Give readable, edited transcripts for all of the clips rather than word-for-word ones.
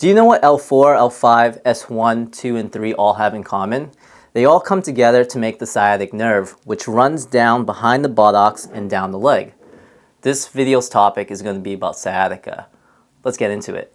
Do you know what L4, L5, S1, 2, and 3 all have in common? They all come together to make the sciatic nerve, which runs down behind the buttocks and down the leg. This video's topic is going to be about sciatica. Let's get into it.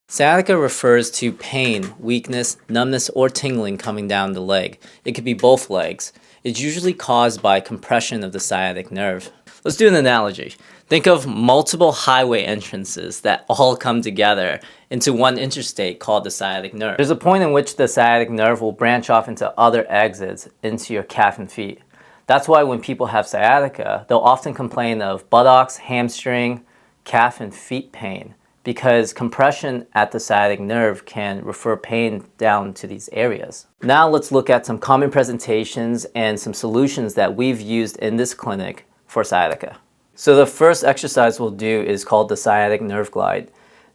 Sciatica refers to pain, weakness, numbness, or tingling coming down the leg. It could be both legs. It's usually caused by compression of the sciatic nerve. Let's do an analogy. Think of multiple highway entrances that all come together into one interstate called the sciatic nerve. There's a point in which the sciatic nerve will branch off into other exits into your calf and feet. That's why when people have sciatica, they'll often complain of buttocks, hamstring, calf, and feet pain, because compression at the sciatic nerve can refer pain down to these areas. Now let's look at some common presentations and some solutions that we've used in this clinic for sciatica. So the first exercise we'll do is called the sciatic nerve glide.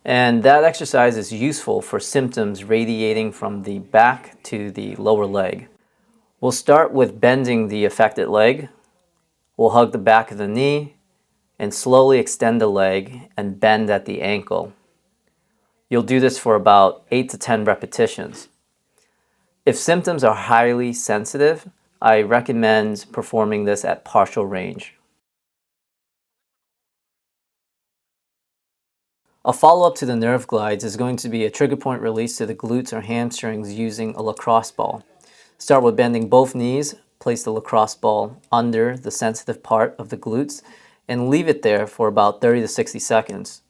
And that exercise is useful for symptoms radiating from the back to the lower leg. We'll start with bending the affected leg. We'll hug the back of the knee and slowly extend the leg and bend at the ankle. You'll do this for about 8 to 10 repetitions. If symptoms are highly sensitive, I recommend performing this at partial range. A follow-up to the nerve glides is going to be a trigger point release to the glutes or hamstrings using a lacrosse ball. Start with bending both knees, place the lacrosse ball under the sensitive part of the glutes, and leave it there for about 30 to 60 seconds.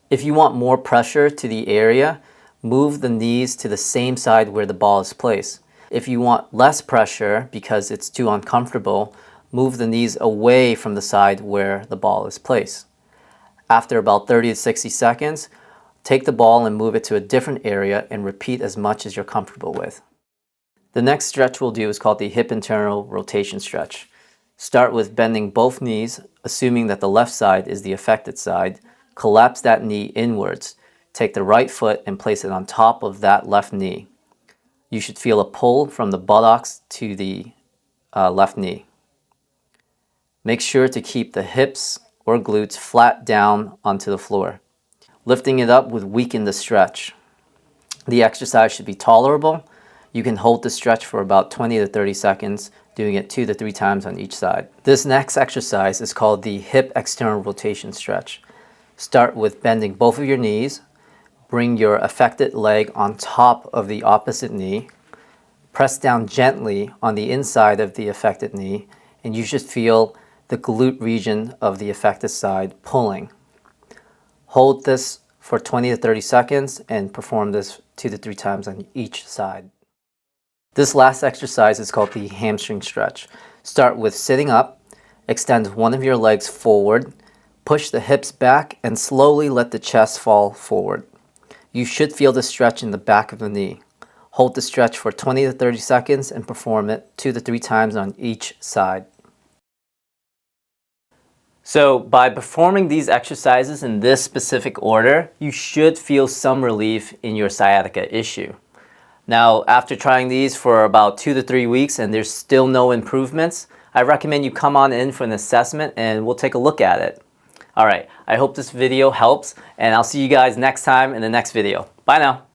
If you want more pressure to the area, move the knees to the same side where the ball is placed. If you want less pressure because it's too uncomfortable, move the knees away from the side where the ball is placed. After about 30 to 60 seconds, take the ball and move it to a different area and repeat as much as you're comfortable with. The next stretch we'll do is called the hip internal rotation stretch. Start with bending both knees, assuming that the left side is the affected side. Collapse that knee inwards. Take the right foot and place it on top of that left knee. You should feel a pull from the buttocks to the left knee. Make sure to keep the hips or glutes flat down onto the floor. Lifting it up would weaken the stretch. The exercise should be tolerable. You can hold the stretch for about 20 to 30 seconds, doing it 2 to 3 times on each side. This next exercise is called the hip external rotation stretch. Start with bending both of your knees. Bring your affected leg on top of the opposite knee. Press down gently on the inside of the affected knee, and you should feel the glute region of the affected side pulling. Hold this for 20 to 30 seconds and perform this 2 to 3 times on each side. This last exercise is called the hamstring stretch. Start with sitting up, extend one of your legs forward, push the hips back, and slowly let the chest fall forward. You should feel the stretch in the back of the knee. Hold the stretch for 20 to 30 seconds and perform it 2 to 3 times on each side. So by performing these exercises in this specific order, you should feel some relief in your sciatica issue. Now, after trying these for about 2 to 3 weeks and there's still no improvements, I recommend you come on in for an assessment and we'll take a look at it. All right, I hope this video helps, and I'll see you guys next time in the next video. Bye now.